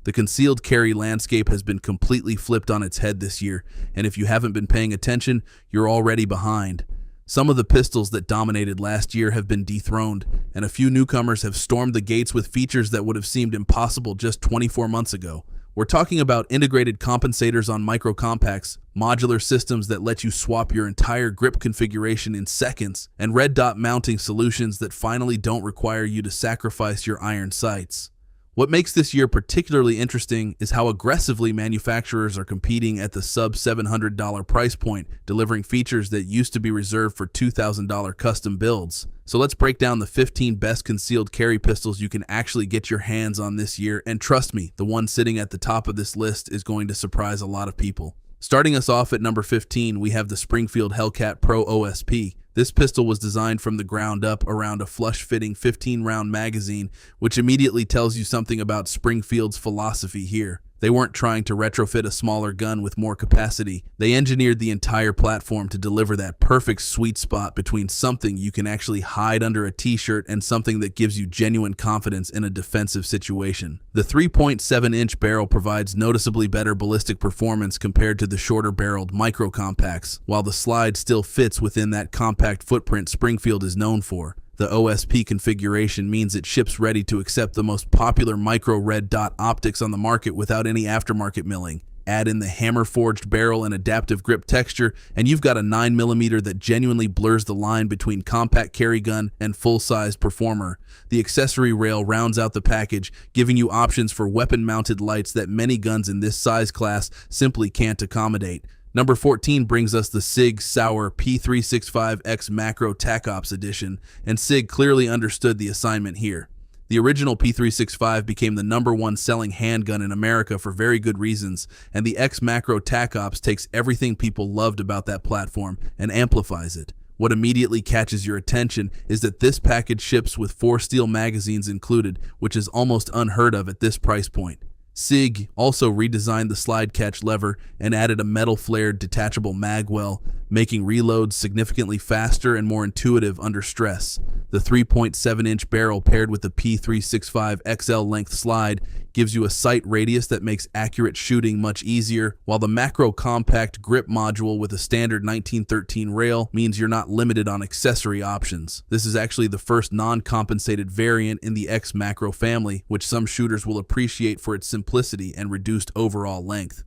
The concealed carry landscape has been completely flipped on its head this year, and if you haven't been paying attention, you're already behind. Some of the pistols that dominated last year have been dethroned, and a few newcomers have stormed the gates with features that would have seemed impossible just 24 months ago. We're talking about integrated compensators on micro compacts, modular systems that let you swap your entire grip configuration in seconds, and red dot mounting solutions that finally don't require you to sacrifice your iron sights. What makes this year particularly interesting is how aggressively manufacturers are competing at the sub-$700 price point, delivering features that used to be reserved for $2,000 custom builds. So let's break down the 15 best concealed carry pistols you can actually get your hands on this year, and trust me, the one sitting at the top of this list is going to surprise a lot of people. Starting us off at number 15, we have the Springfield Hellcat Pro OSP. This pistol was designed from the ground up around a flush-fitting 15-round magazine, which immediately tells you something about Springfield's philosophy here. They weren't trying to retrofit a smaller gun with more capacity. They engineered the entire platform to deliver that perfect sweet spot between something you can actually hide under a t-shirt and something that gives you genuine confidence in a defensive situation. The 3.7-inch barrel provides noticeably better ballistic performance compared to the shorter-barreled micro compacts, while the slide still fits within that compact footprint Springfield is known for. The OSP configuration means it ships ready to accept the most popular micro red dot optics on the market without any aftermarket milling. Add in the hammer-forged barrel and adaptive grip texture, and you've got a 9mm that genuinely blurs the line between compact carry gun and full-sized performer. The accessory rail rounds out the package, giving you options for weapon-mounted lights that many guns in this size class simply can't accommodate. Number 14 brings us the SIG Sauer P365 XMacro TAC Ops Edition, and SIG clearly understood the assignment here. The original P365 became the #1 selling handgun in America for very good reasons, and the XMacro TAC Ops takes everything people loved about that platform and amplifies it. What immediately catches your attention is that this package ships with 4 steel magazines included, which is almost unheard of at this price point. SIG also redesigned the slide catch lever and added a metal flared detachable magwell, making reloads significantly faster and more intuitive under stress. The 3.7-inch barrel paired with the P365 XL length slide gives you a sight radius that makes accurate shooting much easier, while the macro compact grip module with a standard 1913 rail means you're not limited on accessory options. This is actually the first non-compensated variant in the XMacro family, which some shooters will appreciate for its simplicity and reduced overall length.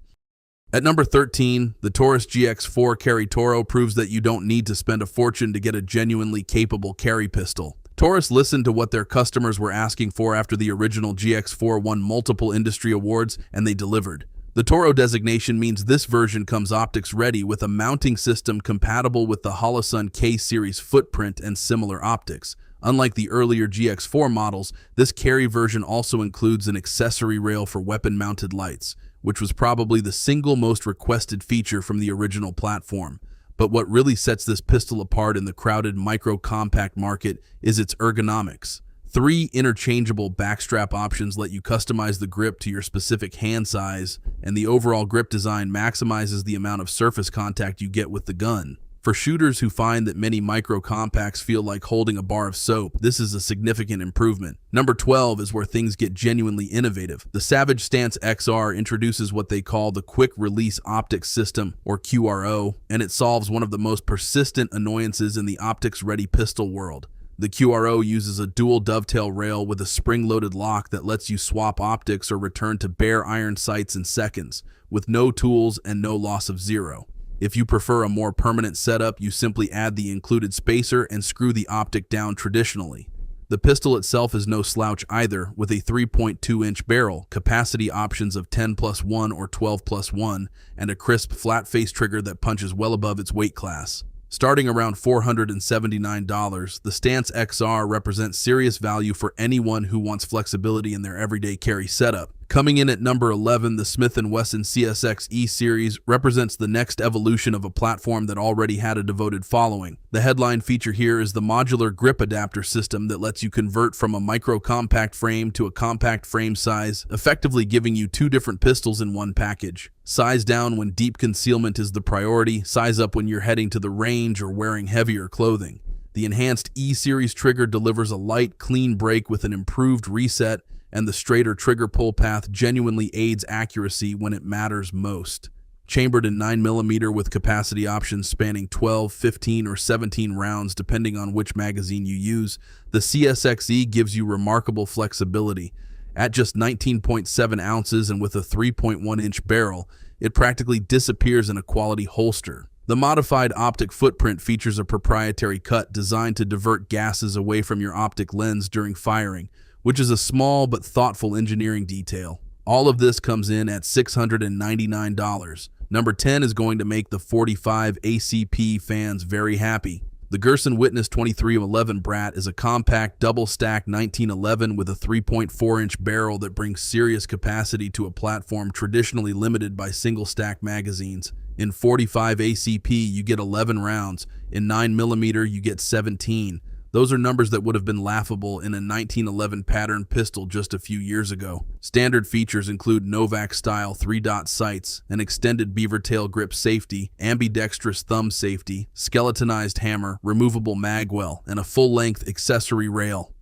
At number 13, the Taurus GX4 Carry Toro proves that you don't need to spend a fortune to get a genuinely capable carry pistol. Taurus listened to what their customers were asking for after the original GX4 won multiple industry awards, and they delivered. The Toro designation means this version comes optics ready with a mounting system compatible with the Holosun K-series footprint and similar optics. Unlike the earlier GX4 models, this carry version also includes an accessory rail for weapon-mounted lights, which was probably the single most requested feature from the original platform. But what really sets this pistol apart in the crowded micro-compact market is its ergonomics. 3 interchangeable backstrap options let you customize the grip to your specific hand size, and the overall grip design maximizes the amount of surface contact you get with the gun. For shooters who find that many micro-compacts feel like holding a bar of soap, this is a significant improvement. Number 12 is where things get genuinely innovative. The Savage Stance XR introduces what they call the Quick Release Optics System, or QRO, and it solves one of the most persistent annoyances in the optics-ready pistol world. The QRO uses a dual dovetail rail with a spring-loaded lock that lets you swap optics or return to bare iron sights in seconds, with no tools and no loss of zero. If you prefer a more permanent setup, you simply add the included spacer and screw the optic down traditionally. The pistol itself is no slouch either, with a 3.2-inch barrel, capacity options of 10+1 or 12+1, and a crisp flat-face trigger that punches well above its weight class. Starting around $479, the Stance XR represents serious value for anyone who wants flexibility in their everyday carry setup. Coming in at number 11, the Smith & Wesson CSX E-Series represents the next evolution of a platform that already had a devoted following. The headline feature here is the modular grip adapter system that lets you convert from a micro-compact frame to a compact frame size, effectively giving you 2 different pistols in one package. Size down when deep concealment is the priority, size up when you're heading to the range or wearing heavier clothing. The enhanced E-Series trigger delivers a light, clean break with an improved reset, and the straighter trigger pull path genuinely aids accuracy when it matters most. Chambered in 9mm with capacity options spanning 12, 15, or 17 rounds depending on which magazine you use, the CSXE gives you remarkable flexibility. At just 19.7 ounces and with a 3.1-inch barrel, it practically disappears in a quality holster. The modified optic footprint features a proprietary cut designed to divert gases away from your optic lens during firing, which is a small but thoughtful engineering detail. All of this comes in at $699. Number 10 is going to make the 45 ACP fans very happy. The Gerson Witness 2311 Brat is a compact double-stack 1911 with a 3.4-inch barrel that brings serious capacity to a platform traditionally limited by single-stack magazines. In 45 ACP, you get 11 rounds. In 9mm, you get 17. Those are numbers that would have been laughable in a 1911 pattern pistol just a few years ago. Standard features include Novak-style 3-dot sights, an extended beaver tail grip safety, ambidextrous thumb safety, skeletonized hammer, removable magwell, and a full-length accessory rail.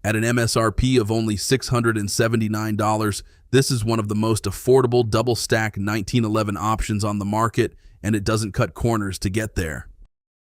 At an MSRP of only $679, this is one of the most affordable double-stack 1911 options on the market, and it doesn't cut corners to get there.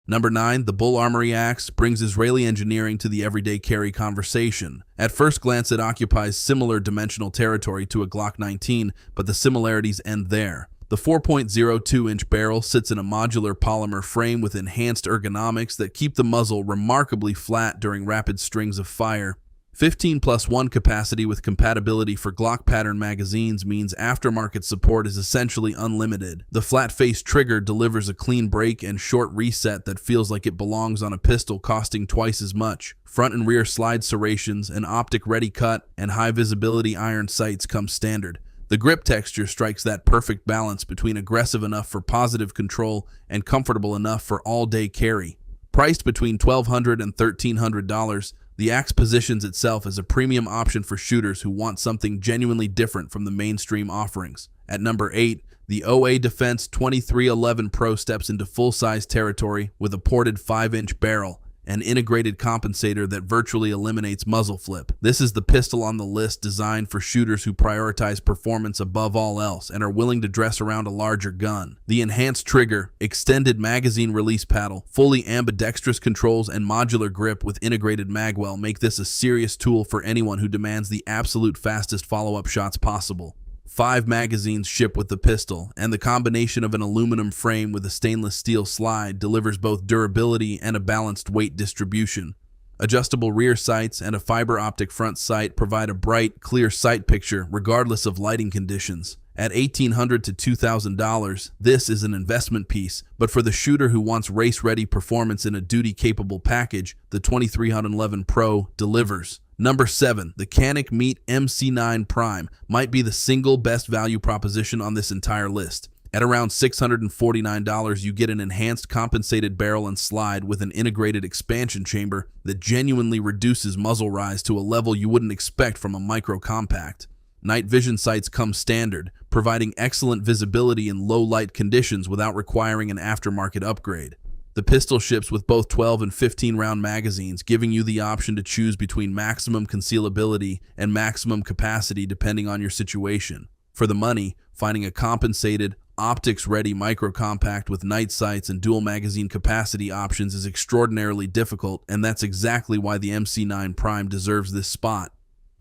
Number 9, the Bull Armory Axe brings Israeli engineering to the everyday carry conversation. At first glance, it occupies similar dimensional territory to a Glock 19, but the similarities end there. The 4.02-inch barrel sits in a modular polymer frame with enhanced ergonomics that keep the muzzle remarkably flat during rapid strings of fire. 15+1 capacity with compatibility for Glock pattern magazines means aftermarket support is essentially unlimited. The flat-face trigger delivers a clean break and short reset that feels like it belongs on a pistol costing twice as much. Front and rear slide serrations, an optic-ready cut, and high-visibility iron sights come standard. The grip texture strikes that perfect balance between aggressive enough for positive control and comfortable enough for all-day carry. Priced between $1,200 and $1,300, the Axe positions itself as a premium option for shooters who want something genuinely different from the mainstream offerings. At number 8, the OA Defense 2311 Pro steps into full-size territory with a ported 5-inch barrel, an integrated compensator that virtually eliminates muzzle flip. This is the pistol on the list designed for shooters who prioritize performance above all else and are willing to dress around a larger gun. The enhanced trigger, extended magazine release paddle, fully ambidextrous controls, and modular grip with integrated magwell make this a serious tool for anyone who demands the absolute fastest follow-up shots possible. 5 magazines ship with the pistol, and the combination of an aluminum frame with a stainless steel slide delivers both durability and a balanced weight distribution. Adjustable rear sights and a fiber optic front sight provide a bright, clear sight picture regardless of lighting conditions. At $1,800 to $2,000, this is an investment piece, but for the shooter who wants race-ready performance in a duty-capable package, the 2311 Pro delivers. Number 7, the Canik Mete MC9 Prime might be the single best value proposition on this entire list. At around $649, you get an enhanced compensated barrel and slide with an integrated expansion chamber that genuinely reduces muzzle rise to a level you wouldn't expect from a micro compact. Night vision sights come standard, providing excellent visibility in low light conditions without requiring an aftermarket upgrade. The pistol ships with both 12 and 15 round magazines, giving you the option to choose between maximum concealability and maximum capacity depending on your situation. For the money, finding a compensated, optics-ready micro-compact with night sights and dual magazine capacity options is extraordinarily difficult, and that's exactly why the MC9 Prime deserves this spot.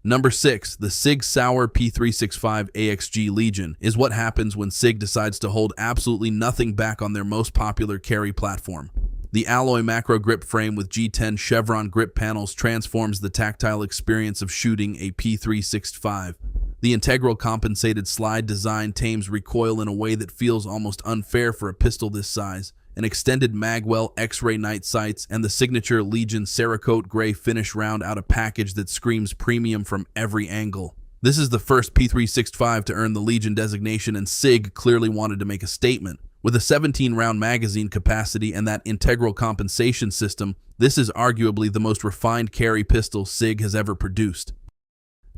Number 6, the SIG Sauer P365 AXG Legion is what happens when SIG decides to hold absolutely nothing back on their most popular carry platform. The alloy macro grip frame with G10 chevron grip panels transforms the tactile experience of shooting a P365. The integral compensated slide design tames recoil in a way that feels almost unfair for a pistol this size. An extended magwell X-ray night sights and the signature Legion Cerakote gray finish round out a package that screams premium from every angle. This is the first P365 to earn the Legion designation, and SIG clearly wanted to make a statement. With a 17-round magazine capacity and that integral compensation system, this is arguably the most refined carry pistol SIG has ever produced.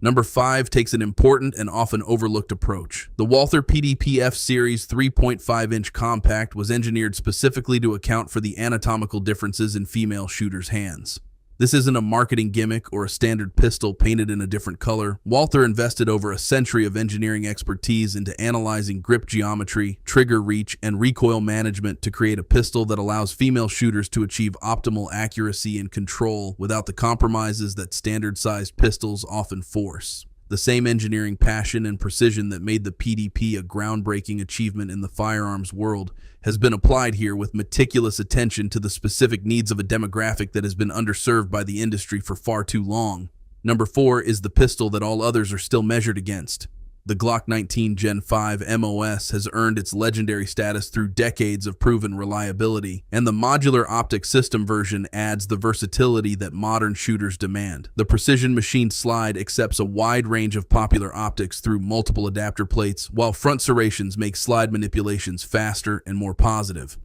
Number 5 takes an important and often overlooked approach. The Walther PDP-F Series 3.5-inch compact was engineered specifically to account for the anatomical differences in female shooters' hands. This isn't a marketing gimmick or a standard pistol painted in a different color. Walther invested over a century of engineering expertise into analyzing grip geometry, trigger reach, and recoil management to create a pistol that allows female shooters to achieve optimal accuracy and control without the compromises that standard-sized pistols often force. The same engineering passion and precision that made the PDP a groundbreaking achievement in the firearms world has been applied here with meticulous attention to the specific needs of a demographic that has been underserved by the industry for far too long. Number 4 is the pistol that all others are still measured against. The Glock 19 Gen 5 MOS has earned its legendary status through decades of proven reliability, and the modular optic system version adds the versatility that modern shooters demand. The precision machined slide accepts a wide range of popular optics through multiple adapter plates, while front serrations make slide manipulations faster and more positive.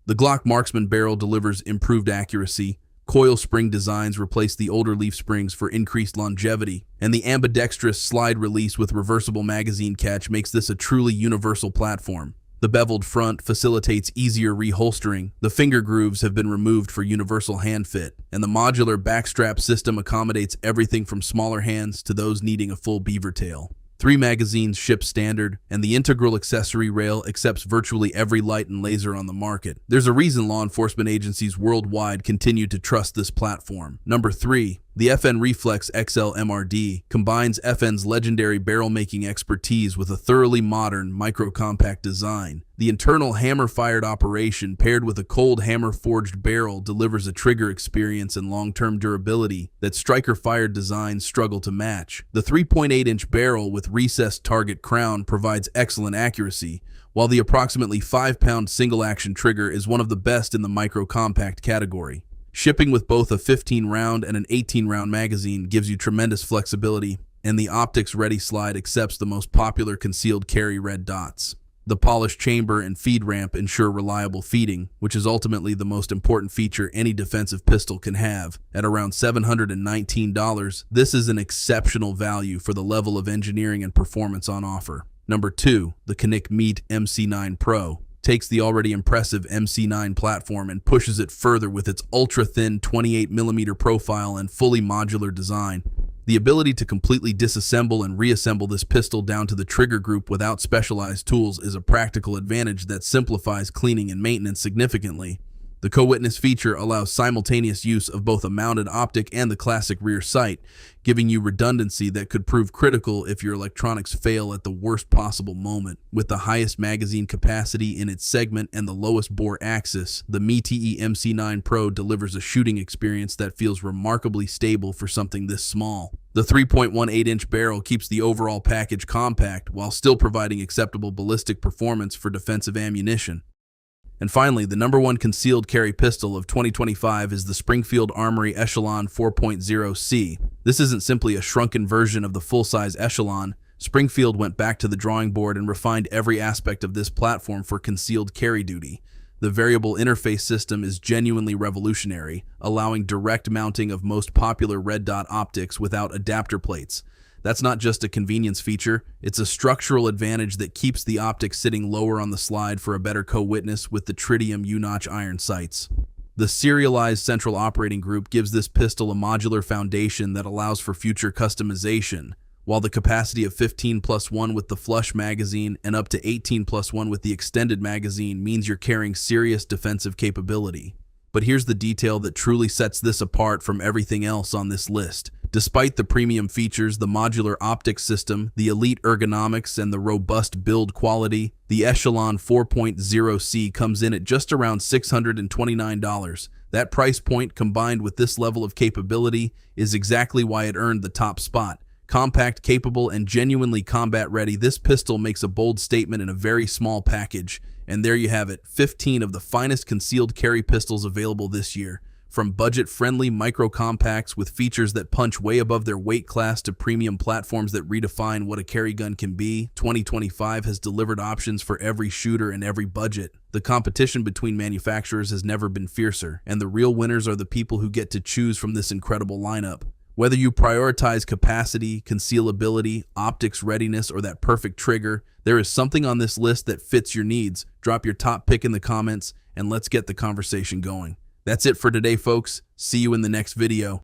The Glock Marksman barrel delivers improved accuracy. Coil spring designs replace the older leaf springs for increased longevity, and the ambidextrous slide release with reversible magazine catch makes this a truly universal platform. The beveled front facilitates easier reholstering, the finger grooves have been removed for universal hand fit, and the modular backstrap system accommodates everything from smaller hands to those needing a full beaver tail. 3 magazines ship standard, and the integral accessory rail accepts virtually every light and laser on the market. There's a reason law enforcement agencies worldwide continue to trust this platform. Number 3. The FN Reflex XL MRD combines FN's legendary barrel-making expertise with a thoroughly modern, micro-compact design. The internal hammer-fired operation paired with a cold hammer-forged barrel delivers a trigger experience and long-term durability that striker-fired designs struggle to match. The 3.8-inch barrel with recessed target crown provides excellent accuracy, while the approximately 5-pound single-action trigger is one of the best in the micro-compact category. Shipping with both a 15-round and an 18-round magazine gives you tremendous flexibility, and the optics ready slide accepts the most popular concealed carry red dots. The polished chamber and feed ramp ensure reliable feeding, which is ultimately the most important feature any defensive pistol can have. At around $719, this is an exceptional value for the level of engineering and performance on offer. Number 2, the Canik Mete MC9 Pro takes the already impressive MC9 platform and pushes it further with its ultra-thin 28mm profile and fully modular design. The ability to completely disassemble and reassemble this pistol down to the trigger group without specialized tools is a practical advantage that simplifies cleaning and maintenance significantly. The co-witness feature allows simultaneous use of both a mounted optic and the classic rear sight, giving you redundancy that could prove critical if your electronics fail at the worst possible moment. With the highest magazine capacity in its segment and the lowest bore axis, the Mete MC9 Pro delivers a shooting experience that feels remarkably stable for something this small. The 3.18-inch barrel keeps the overall package compact while still providing acceptable ballistic performance for defensive ammunition. And finally, the number 1 concealed carry pistol of 2025 is the Springfield Armory Echelon 4.0C. This isn't simply a shrunken version of the full-size Echelon. Springfield went back to the drawing board and refined every aspect of this platform for concealed carry duty. The variable interface system is genuinely revolutionary, allowing direct mounting of most popular red dot optics without adapter plates. That's not just a convenience feature, it's a structural advantage that keeps the optic sitting lower on the slide for a better co-witness with the tritium U-notch iron sights. The serialized central operating group gives this pistol a modular foundation that allows for future customization, while the capacity of 15+1 with the flush magazine and up to 18+1 with the extended magazine means you're carrying serious defensive capability. But here's the detail that truly sets this apart from everything else on this list. Despite the premium features, the modular optics system, the elite ergonomics, and the robust build quality, the Echelon 4.0C comes in at just around $629. That price point, combined with this level of capability, is exactly why it earned the top spot. Compact, capable, and genuinely combat-ready, this pistol makes a bold statement in a very small package. And there you have it, 15 of the finest concealed carry pistols available this year. From budget-friendly micro-compacts with features that punch way above their weight class to premium platforms that redefine what a carry gun can be, 2025 has delivered options for every shooter and every budget. The competition between manufacturers has never been fiercer, and the real winners are the people who get to choose from this incredible lineup. Whether you prioritize capacity, concealability, optics readiness, or that perfect trigger, there is something on this list that fits your needs. Drop your top pick in the comments, and let's get the conversation going. That's it for today, folks. See you in the next video.